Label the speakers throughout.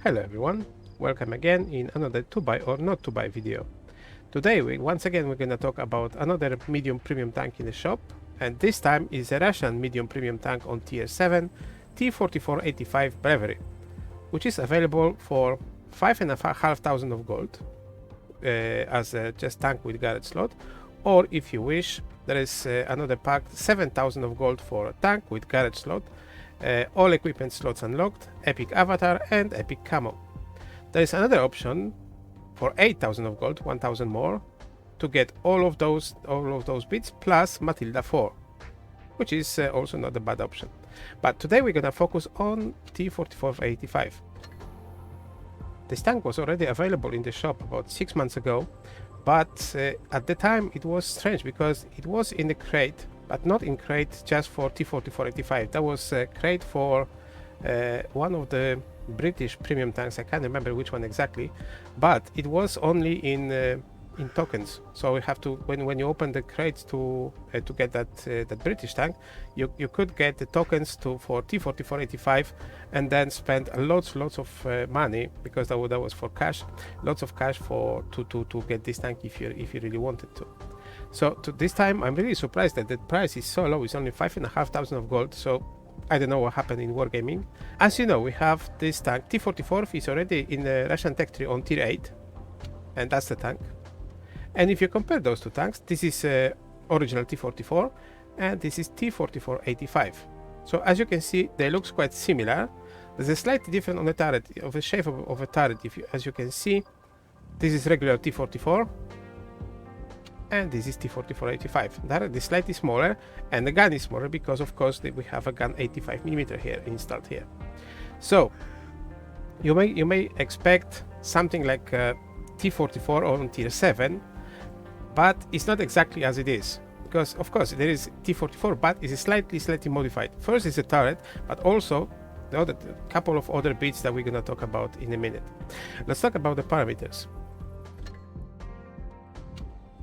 Speaker 1: Hello everyone, welcome again in another to buy or not to buy video. Today once again we're gonna talk about another medium premium tank in the shop, and this time is a Russian medium premium tank on tier 7 T-44-85 Bravery, which is available for 5,500 of gold as a just tank with garage slot, or if you wish there is another pack 7,000 of gold for a tank with garage slot, all equipment slots unlocked, epic avatar and epic camo. There is another option for 8,000 of gold, 1,000 more, to get all of those bits plus Matilda 4, which is also not a bad option. But today we're gonna focus on T-44-85. This tank was already available in the shop about 6 months ago, but at the time it was strange because it was in the crate, but not in crate just for T-44-85. That was a crate for one of the British premium tanks. I can't remember which one exactly, but it was only in tokens. So we have to, when you open the crates to get that British tank, you could get the tokens for T-44-85 and then spend lots of money, because that was for cash, lots of cash to get this tank if you really wanted to. So this time I'm really surprised that the price is so low. It's only 5,500 of gold, so I don't know what happened in Wargaming. As you know, we have this tank T-44 is already in the Russian tech tree on tier 8, and that's the tank. And if you compare those two tanks, this is original T-44 and this is T-44-85. So as you can see, they look quite similar. There's a slightly different on the turret, of the shape of a turret. As you can see, this is regular T-44 and this is T-44-85. The turret is slightly smaller and the gun is smaller because of course we have a gun 85mm here installed here. So you may expect something like T-44 on tier 7, but it's not exactly as it is, because of course there is T-44, but it's slightly modified. First is the turret, but also the other couple of other bits that we're gonna talk about in a minute. Let's talk about the parameters.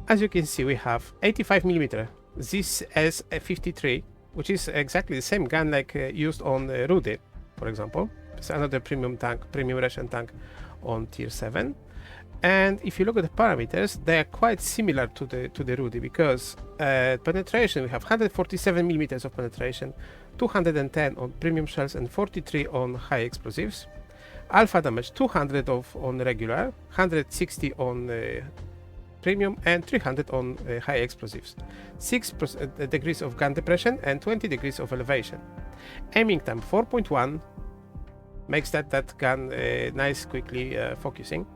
Speaker 1: As you can see, we have 85mm ZS-53, which is exactly the same gun like used on Rudy, for example. It's another premium tank, premium Russian tank on tier 7. And if you look at the parameters, they are quite similar to the Rudy, because penetration, we have 147mm of penetration, 210 on premium shells and 43 on high explosives. Alpha damage 200 on regular, 160 on premium and 300 on high explosives. 6 degrees of gun depression and 20 degrees of elevation. Aiming time 4.1. Makes that gun nice, quickly focusing.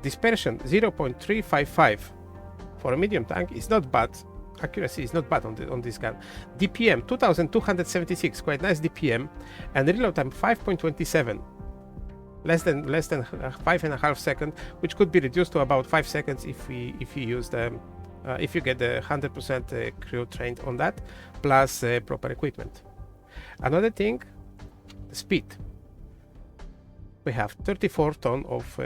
Speaker 1: Dispersion 0.355 for a medium tank is not bad. Accuracy is not bad on this gun. DPM 2276, quite nice DPM, and reload time 5.27, less than 5.5 seconds, which could be reduced to about 5 seconds if you use the if you get the 100% crew trained on that, plus proper equipment. Another thing, the speed. We have 34 ton of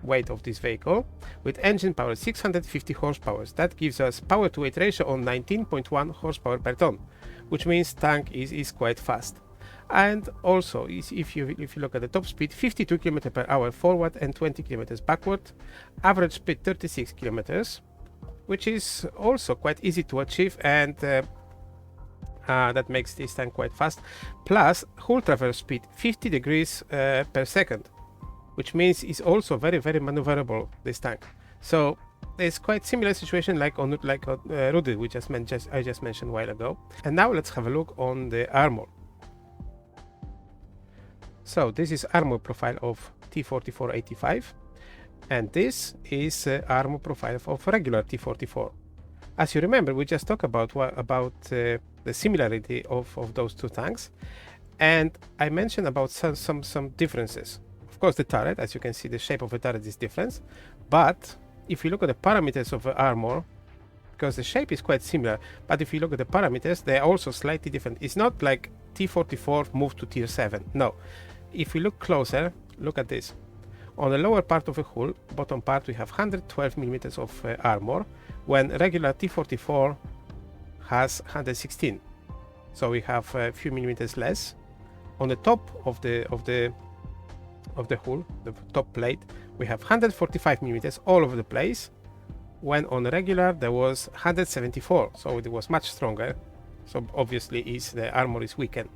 Speaker 1: weight of this vehicle with engine power 650 horsepower. That gives us power to weight ratio on 19.1 horsepower per ton, which means tank is quite fast. And also, if you look at the top speed, 52 km per hour forward and 20 km backward, average speed 36 km, which is also quite easy to achieve, and that makes this tank quite fast. Plus hull traverse speed 50 degrees per second, which means it's also very maneuverable, this tank. So there's quite similar situation like on Rudy, which I just mentioned a while ago. And now let's have a look on the armor. So this is armor profile of T-44-85, and this is armor profile of regular T-44. As you remember, we just talked about the similarity of those two tanks, and I mentioned about some differences. Of course, the turret, as you can see, the shape of the turret is different, but if you look at the parameters of the armor, because the shape is quite similar, but if you look at the parameters, they are also slightly different. It's not like T-44 moved to tier 7. No. If we look closer, look at this. On the lower part of the hull, bottom part, we have 112mm of armor, when regular T-44 has 116. So we have a few millimeters less. On the top of the hull, the top plate, we have 145 millimeters all over the place, when on regular there was 174, so it was much stronger. So obviously the armor is weakened.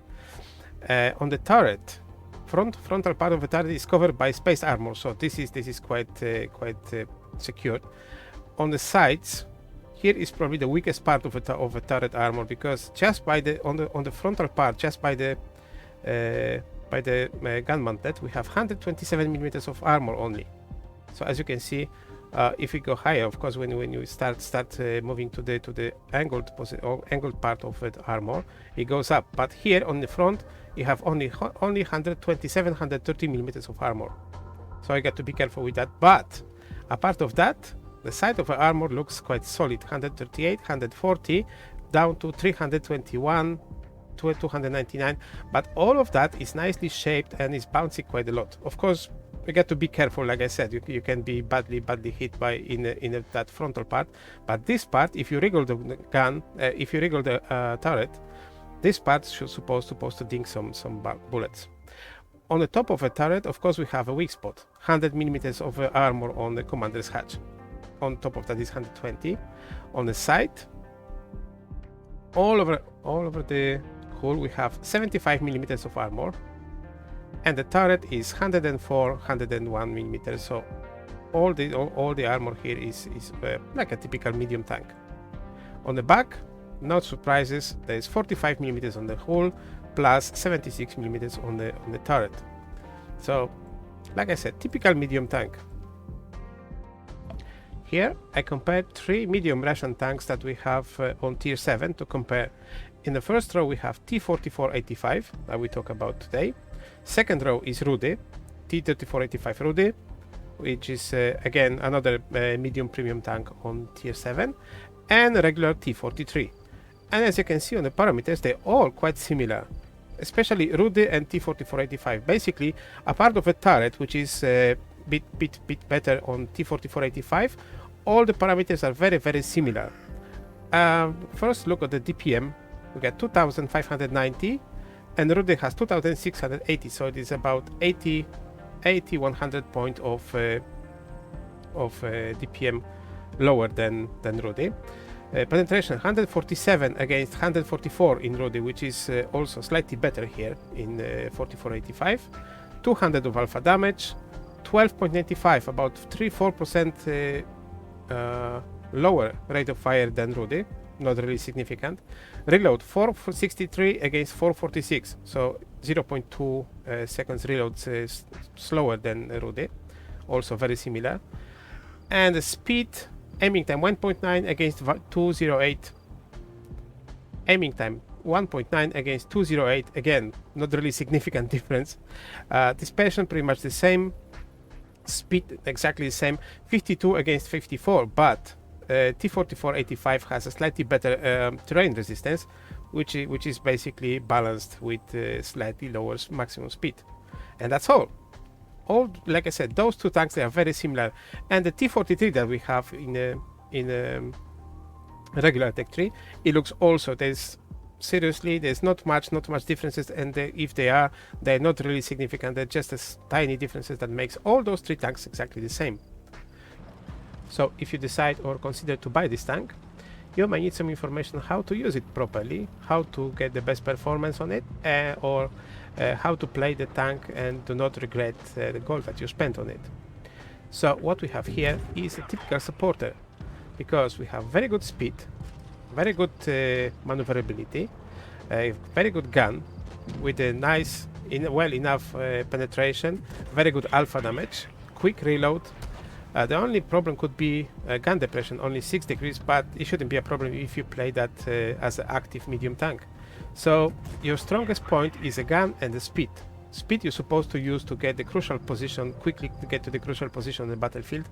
Speaker 1: On the turret, frontal part of the turret is covered by space armor, so this is quite secured. On the sides, here is probably the weakest part of a turret armor, because just by on the frontal part, just by the gun mounted, we have 127 millimeters of armor only. So as you can see, if we go higher, of course, when you start moving to the angled part of the armor, it goes up. But here on the front, you have only 127, 130 millimeters of armor. So I got to be careful with that. But apart of that, the side of the armor looks quite solid. 138, 140, down to 321. 299, but all of that is nicely shaped and is bouncing quite a lot. Of course, we got to be careful. Like I said, you can be badly hit by in that frontal part, but this part, if you wriggle the gun, if you wriggle the turret, this part should supposed to ding some bullets. On the top of a turret, of course, we have a weak spot, 100 millimeters of armor on the commander's hatch. On top of that is 120. On the side, all over the hull, we have 75 millimeters of armor, and the turret is 104, 101 millimeters. So all the armor here is like a typical medium tank. On the back, no surprises. There is 45 millimeters on the hull, plus 76 millimeters on the turret. So, like I said, typical medium tank. Here I compared 3 medium Russian tanks that we have on tier 7 to compare. In the first row we have T-44-85 that we talk about today. Second row is Rudy, T-34-85 Rudy, which is again another medium premium tank on tier 7, and a regular T-43. And as you can see on the parameters, they're all quite similar, especially Rudy and T-44-85. Basically, a part of a turret which is bit better on T-44-85, all the parameters are very similar. First look at the DPM. We got 2590, and Rudy has 2680, so it is about 100 point of DPM lower than Rudy. Penetration 147 against 144 in Rudy, which is also slightly better here in 4485. 200 of alpha damage, 12.95, about 3-4% lower rate of fire than Rudy, not really significant. Reload 463 against 446, so 0.2 seconds reload slower than Rudy, also very similar. And the speed, aiming time 1.9 against 208, aiming time 1.9 against 208, again not really significant difference. Dispersion pretty much the same, speed exactly the same, 52 against 54, but T-44-85 has a slightly better terrain resistance, which is basically balanced with slightly lower maximum speed, and that's all. Like I said, those two tanks, they are very similar. And the T-43 that we have in regular Tech 3, it looks also, there's not much differences, and if they are, they're not really significant. They're just tiny differences that makes all those three tanks exactly the same. So if you decide or consider to buy this tank, you might need some information on how to use it properly, how to get the best performance on it, or how to play the tank and do not regret the gold that you spent on it. So what we have here is a typical supporter, because we have very good speed, very good maneuverability, a very good gun with a nice, well enough penetration, very good alpha damage, quick reload. The only problem could be gun depression, only 6 degrees, but it shouldn't be a problem if you play that as an active medium tank. So your strongest point is a gun and the speed. Speed you're supposed to use to get the crucial position, quickly to get to the crucial position on the battlefield.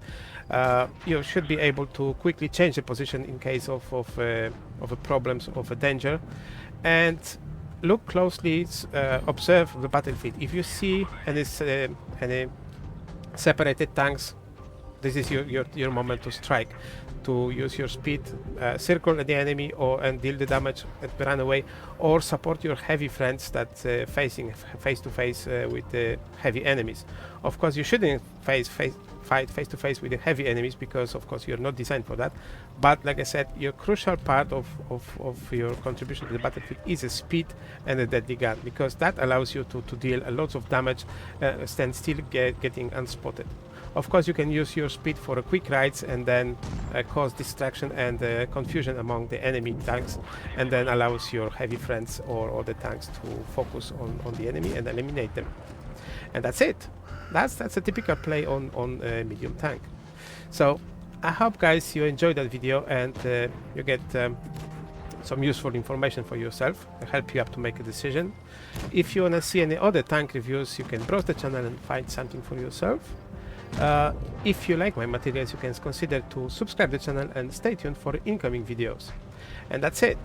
Speaker 1: You should be able to quickly change the position in case of a problems, of a danger. And look closely, observe the battlefield. If you see any separated tanks this is your moment to strike, to use your speed, circle at the enemy and deal the damage and run away, or support your heavy friends that facing face to face with the heavy enemies. Of course, you shouldn't fight face to face with the heavy enemies, because of course you're not designed for that. But like I said, your crucial part of your contribution to the battlefield is a speed and a deadly gun, because that allows you to deal a lot of damage, stand still, getting unspotted. Of course, you can use your speed for quick rides and then cause distraction and confusion among the enemy tanks, and then allows your heavy friends or the tanks to focus on the enemy and eliminate them. And that's it. That's a typical play on medium tank. So I hope, guys, you enjoyed that video and you get some useful information for yourself, help you up to make a decision. If you want to see any other tank reviews, you can browse the channel and find something for yourself. If you like my materials, you can consider to subscribe to the channel and stay tuned for incoming videos. And that's it.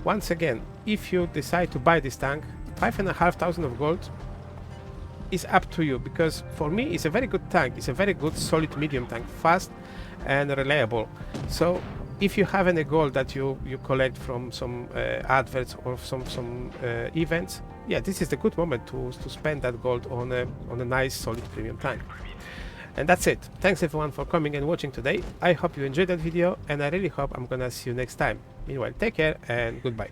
Speaker 1: Once again, if you decide to buy this tank, 5,500 of gold is up to you, because for me it's a very good tank. It's a very good solid medium tank, fast and reliable. So if you have any gold that you collect from some adverts or some events, yeah, this is the good moment to spend that gold on a nice solid premium tank. And that's it. Thanks everyone for coming and watching today. I hope you enjoyed that video, and I really hope I'm gonna see you next time. Meanwhile, take care and goodbye.